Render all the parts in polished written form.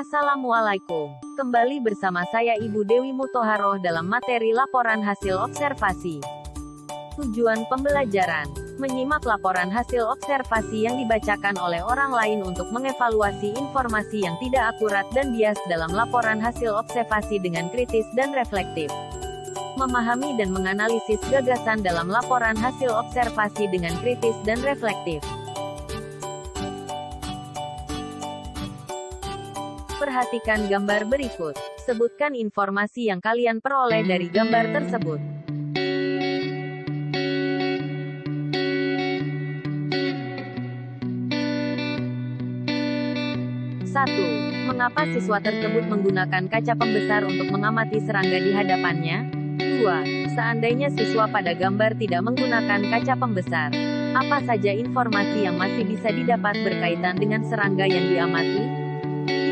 Assalamualaikum. Kembali bersama saya Ibu Dewi Muthoharoh dalam materi laporan hasil observasi. Tujuan pembelajaran: menyimak laporan hasil observasi yang dibacakan oleh orang lain untuk mengevaluasi informasi yang tidak akurat dan bias dalam laporan hasil observasi dengan kritis dan reflektif. Memahami dan menganalisis gagasan dalam laporan hasil observasi dengan kritis dan reflektif. Perhatikan gambar berikut. Sebutkan informasi yang kalian peroleh dari gambar tersebut. Satu. Mengapa siswa tersebut menggunakan kaca pembesar untuk mengamati serangga di hadapannya? 2. Seandainya siswa pada gambar tidak menggunakan kaca pembesar, apa saja informasi yang masih bisa didapat berkaitan dengan serangga yang diamati?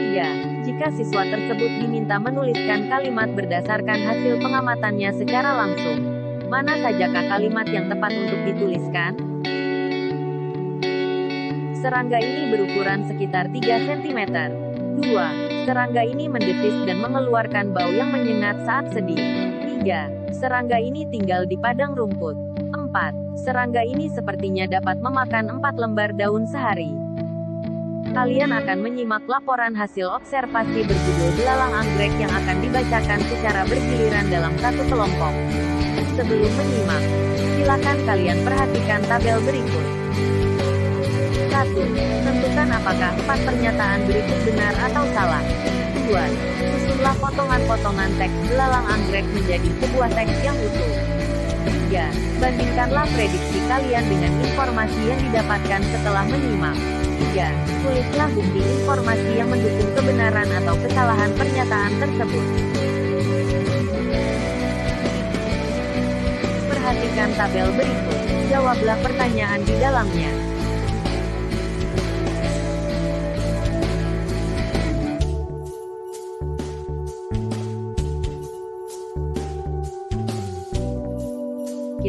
3. Jika siswa tersebut diminta menuliskan kalimat berdasarkan hasil pengamatannya secara langsung, mana sajakah kalimat yang tepat untuk dituliskan? Serangga ini berukuran sekitar 3 cm. 2. Serangga ini mendesis dan mengeluarkan bau yang menyengat saat sedih. 3. Serangga ini tinggal di padang rumput. 4. Serangga ini sepertinya dapat memakan 4 lembar daun sehari. Kalian akan menyimak laporan hasil observasi berjudul Belalang Anggrek yang akan dibacakan secara bergiliran dalam satu kelompok. Sebelum menyimak, silakan kalian perhatikan tabel berikut. 1. Tentukan apakah 4 pernyataan berikut benar atau salah. 2. Susunlah potongan-potongan teks Belalang Anggrek menjadi sebuah teks yang utuh. 3. Bandingkanlah prediksi kalian dengan informasi yang didapatkan setelah menyimak. 3. Tulislah bukti informasi yang mendukung kebenaran atau kesalahan pernyataan tersebut. Perhatikan tabel berikut. Jawablah pertanyaan di dalamnya.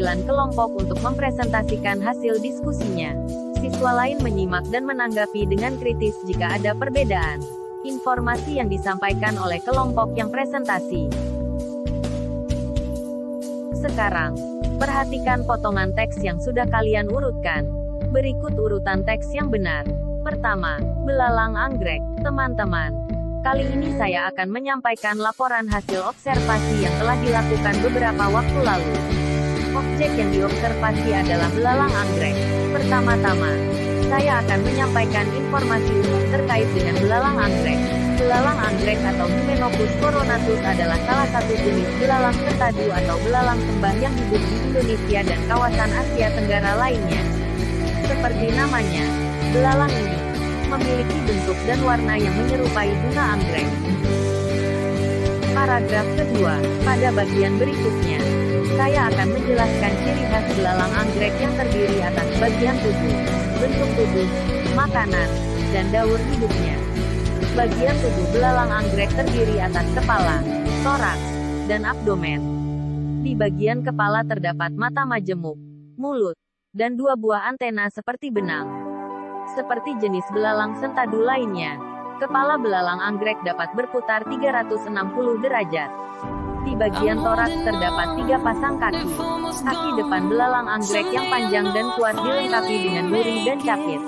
Kelompok untuk mempresentasikan hasil diskusinya. Siswa lain menyimak dan menanggapi dengan kritis jika ada perbedaan informasi yang disampaikan oleh kelompok yang presentasi. Sekarang, perhatikan potongan teks yang sudah kalian urutkan. Berikut urutan teks yang benar. Pertama, Belalang Anggrek. Teman-teman, kali ini saya akan menyampaikan laporan hasil observasi yang telah dilakukan beberapa waktu lalu. Objek yang diobservasi adalah belalang anggrek. Pertama-tama, saya akan menyampaikan informasi umum terkait dengan belalang anggrek. Belalang anggrek atau Hymenopus coronatus adalah salah satu jenis belalang sentadu atau belalang sembah yang hidup di Indonesia dan kawasan Asia Tenggara lainnya. Seperti namanya, belalang ini memiliki bentuk dan warna yang menyerupai bunga anggrek. Paragraf kedua, pada bagian berikutnya, saya akan menjelaskan ciri khas belalang anggrek yang terdiri atas bagian tubuh, bentuk tubuh, makanan, dan daur hidupnya. Bagian tubuh belalang anggrek terdiri atas kepala, toraks, dan abdomen. Di bagian kepala terdapat mata majemuk, mulut, dan 2 buah antena seperti benang. Seperti jenis belalang sentadu lainnya, kepala belalang anggrek dapat berputar 360 derajat. Di bagian toraks terdapat 3 pasang kaki. Kaki depan belalang anggrek yang panjang dan kuat dilengkapi dengan duri dan capit.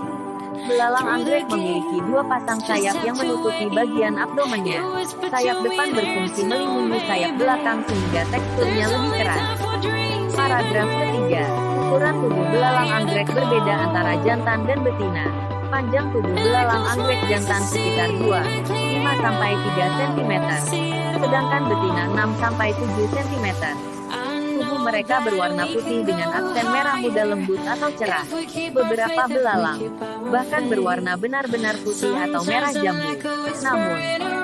Belalang anggrek memiliki 2 pasang sayap yang menutupi bagian abdomennya. Sayap depan berfungsi melindungi sayap belakang sehingga teksturnya lebih keras. Paragraf ketiga, ukuran tubuh belalang anggrek berbeda antara jantan dan betina. Panjang tubuh belalang anggrek jantan sekitar 2,5–3 cm. Sedangkan betina 6–7 cm. Tubuh mereka berwarna putih dengan aksen merah muda lembut atau cerah. Beberapa belalang bahkan berwarna benar-benar putih atau merah jambu. Namun,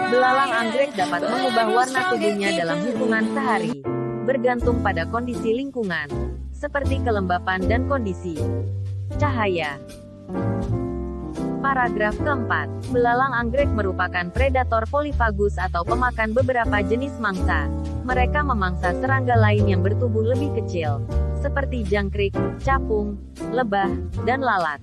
belalang anggrek dapat mengubah warna tubuhnya dalam hitungan sehari, bergantung pada kondisi lingkungan, seperti kelembapan dan kondisi cahaya. Paragraf keempat, belalang anggrek merupakan predator polifagus atau pemakan beberapa jenis mangsa. Mereka memangsa serangga lain yang bertubuh lebih kecil, seperti jangkrik, capung, lebah, dan lalat.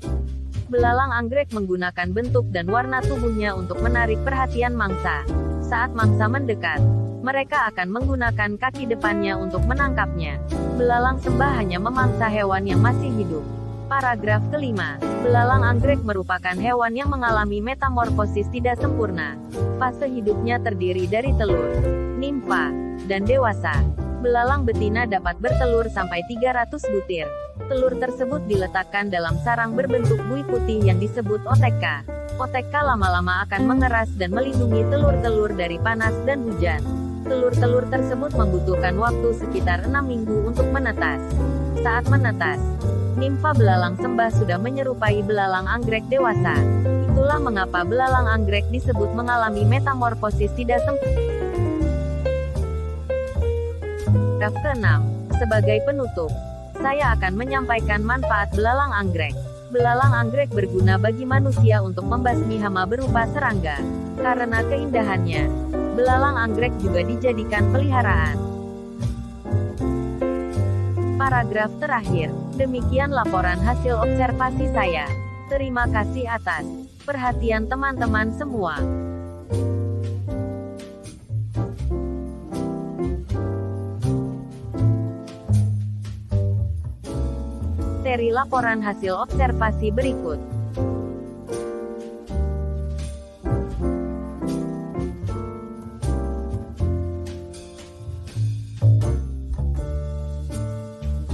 Belalang anggrek menggunakan bentuk dan warna tubuhnya untuk menarik perhatian mangsa. Saat mangsa mendekat, mereka akan menggunakan kaki depannya untuk menangkapnya. Belalang sembah hanya memangsa hewan yang masih hidup. Paragraf kelima. Belalang anggrek merupakan hewan yang mengalami metamorfosis tidak sempurna. Fase hidupnya terdiri dari telur, nimfa, dan dewasa. Belalang betina dapat bertelur sampai 300 butir. Telur tersebut diletakkan dalam sarang berbentuk buih putih yang disebut OTK. OTK lama-lama akan mengeras dan melindungi telur-telur dari panas dan hujan. Telur-telur tersebut membutuhkan waktu sekitar 6 minggu untuk menetas. Saat menetas, nimfa belalang sembah sudah menyerupai belalang anggrek dewasa. Itulah mengapa belalang anggrek disebut mengalami metamorfosis tidak sempurna. Paragraf ke-6. Sebagai penutup, saya akan menyampaikan manfaat belalang anggrek. Belalang anggrek berguna bagi manusia untuk membasmi hama berupa serangga. Karena keindahannya, belalang anggrek juga dijadikan peliharaan. Paragraf terakhir. Demikian laporan hasil observasi saya. Terima kasih atas perhatian teman-teman semua. Seri laporan hasil observasi berikut.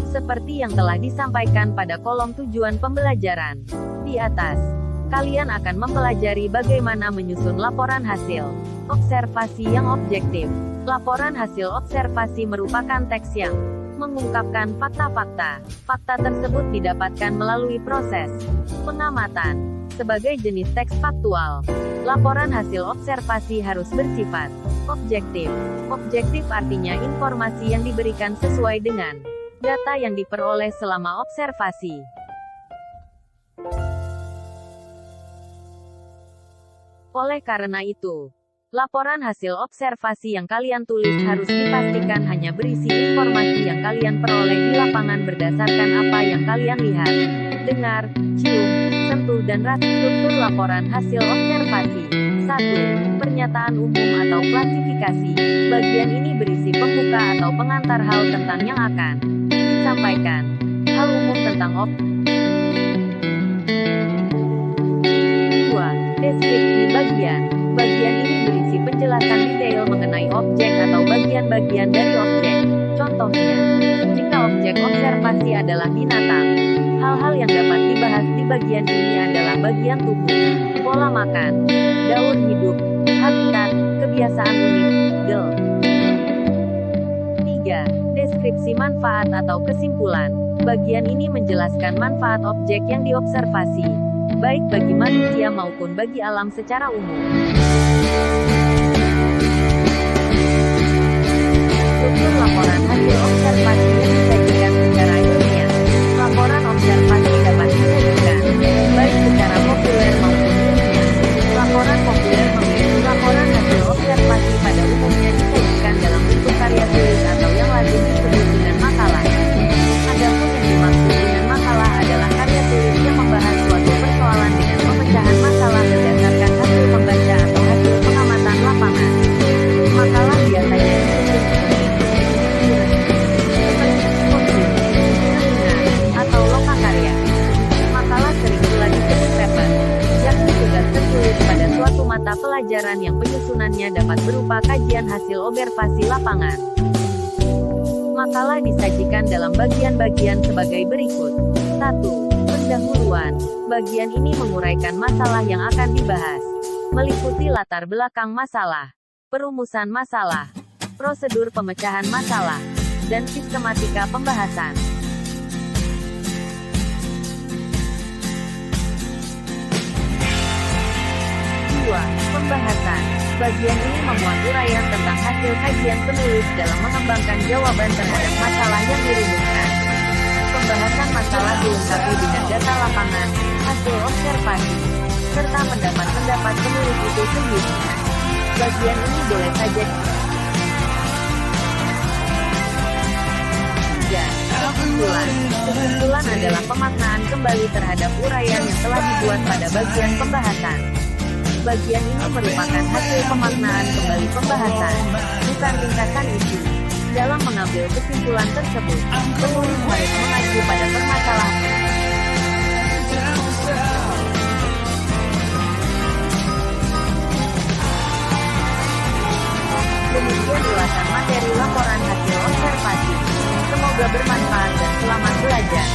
Seperti yang telah disampaikan pada kolom tujuan pembelajaran di atas, kalian akan mempelajari bagaimana menyusun laporan hasil observasi yang objektif. Laporan hasil observasi merupakan teks yang mengungkapkan fakta-fakta. Fakta tersebut didapatkan melalui proses pengamatan. Sebagai jenis teks faktual, laporan hasil observasi harus bersifat objektif. Objektif artinya informasi yang diberikan sesuai dengan data yang diperoleh selama observasi. Oleh karena itu, laporan hasil observasi yang kalian tulis harus dipastikan hanya berisi informasi yang kalian peroleh di lapangan berdasarkan apa yang kalian lihat, dengar, cium, sentuh dan rasa. Struktur laporan hasil observasi. 1. Pernyataan umum atau klasifikasi. Bagian ini berisi pembuka atau pengantar hal tentang yang akan disampaikan. Hal umum tentang 2. Deskripsi bagian. Bagian ini berisi penjelasan detail mengenai objek atau bagian-bagian dari objek. Contohnya, jika objek observasi adalah binatang, hal-hal yang dapat dibahas di bagian ini adalah bagian tubuh, pola makan, daur hidup, habitat, kebiasaan unik, GEL. 3. Deskripsi manfaat atau kesimpulan. Bagian ini menjelaskan manfaat objek yang diobservasi, baik bagi manusia maupun bagi alam secara umum. Struktur laporan hasil observasi yang disajikan secara ilmiah. Laporan observasi dapat disajikan baik secara populer maupun ilmiah. Laporan populer memiliki laporan hasil observasi pada umumnya disajikan dalam bentuk karya tulis atau yang lazim disebut dengan makalah. Adapun yang dimaksud dengan makalah adalah karya tulis yang membahas suatu persoalan dengan pemecahan masalah berdasarkan hasil membaca atau hasil pengamatan lapangan. Makalah biasanya disebut atau lokakarya. Makalah sering pula disebut paper, yakni tugas tertulis pada suatu mata pelajaran yang penyusunannya dapat berupa kajian hasil observasi lapangan. Makalah disajikan dalam bagian-bagian sebagai berikut. 1. Pendahuluan. Bagian ini menguraikan masalah yang akan dibahas, meliputi latar belakang masalah, perumusan masalah, prosedur pemecahan masalah, dan sistematika pembahasan. 2. Pembahasan. Bagian ini memuat uraian tentang hasil kajian penulis dalam mengembangkan jawaban terhadap masalah yang dirumuskan. Pembahasan masalah dilengkapi dengan data lapangan, hasil observasi, serta pendapat-pendapat penulis itu sendiri. Bagian ini boleh saja 3. Kesimpulan. Kesimpulan adalah pemaknaan kembali terhadap uraian yang telah dibuat pada bagian pembahasan. Bagian ini merupakan hasil pemaknaan kembali pembahasan, bukan ringkasan isi. Dalam mengambil kesimpulan tersebut, penulis harus mengacu pada permasalahan. Demikian ulasan materi laporan hasil observasi. Semoga bermanfaat dan selamat belajar.